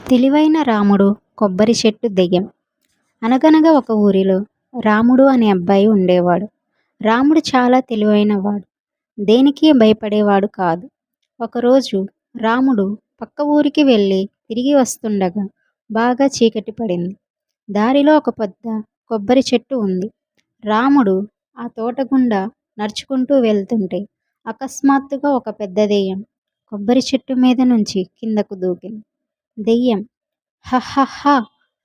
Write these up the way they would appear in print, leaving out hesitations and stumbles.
తెలివైన రాముడు కొబ్బరి చెట్టు దెయ్యం. అనగనగా ఒక ఊరిలో రాముడు అనే అబ్బాయి ఉండేవాడు. రాముడు చాలా తెలివైనవాడు. దేనికి భయపడేవాడు కాదు. ఒకరోజు రాముడు పక్క ఊరికి వెళ్ళి తిరిగి వస్తుండగా బాగా చీకటి పడింది. దారిలో ఒక పెద్ద కొబ్బరి చెట్టు ఉంది. రాముడు ఆ తోట గుండా నడుచుకుంటూ వెళ్తుంటే అకస్మాత్తుగా ఒక పెద్ద దెయ్యం కొబ్బరి చెట్టు మీద నుంచి కిందకు దూకింది. దెయ్యం, హహహా!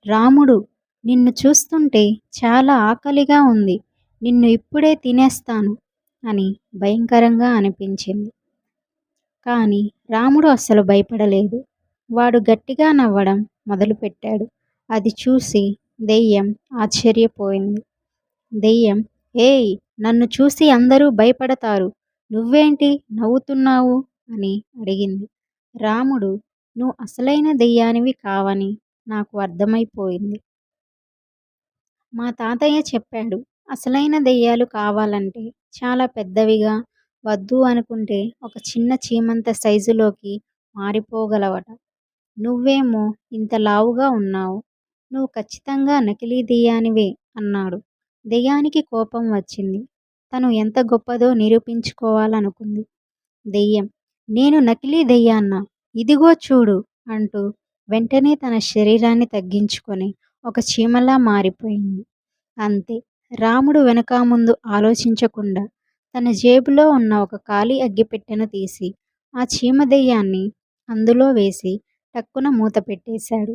రాముడు, నిన్ను చూస్తుంటే చాలా ఆకలిగా ఉంది. నిన్ను ఇప్పుడే తినేస్తాను అని భయంకరంగా అనిపించింది. కానీ రాముడు అస్సలు భయపడలేదు. వాడు గట్టిగా నవ్వడం మొదలుపెట్టాడు. అది చూసి దెయ్యం ఆశ్చర్యపోయింది. దెయ్యం, ఏయ్, నన్ను చూసి అందరూ భయపడతారు. నువ్వేంటి నవ్వుతున్నావు అని అడిగింది. రాముడు, నువ్వు అసలైన దెయ్యానివి కావని నాకు అర్థమైపోయింది. మా తాతయ్య చెప్పాడు, అసలైన దెయ్యాలు కావాలంటే చాలా పెద్దవిగా, వద్దు అనుకుంటే ఒక చిన్న చీమంత సైజులోకి మారిపోగలవట. నువ్వేమో ఇంత లావుగా ఉన్నావు. నువ్వు ఖచ్చితంగా నకిలీ దెయ్యానివే అన్నాడు. దెయ్యానికి కోపం వచ్చింది. తను ఎంత గొప్పదో నిరూపించుకోవాలనుకుంది. దెయ్యం, నేను నకిలీ దెయ్యాన్నా? ఇదిగో చూడు అంటూ వెంటనే తన శరీరాన్ని తగ్గించుకొని ఒక చీమలా మారిపోయింది. అంతే. రాముడు వెనక ముందు ఆలోచించకుండా తన జేబులో ఉన్న ఒక ఖాళీ అగ్గిపెట్టెను తీసి ఆ చీమ దెయ్యాన్ని అందులో వేసి టక్కున మూత పెట్టేశాడు.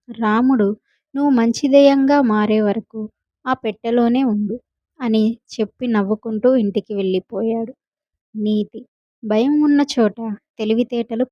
రాముడు, నువ్వు మంచి దెయ్యంగా మారే వరకు ఆ పెట్టెలోనే ఉండు అని చెప్పి నవ్వుకుంటూ ఇంటికి వెళ్ళిపోయాడు. నీతి: భయం ఉన్న చోట తెలివితేటలు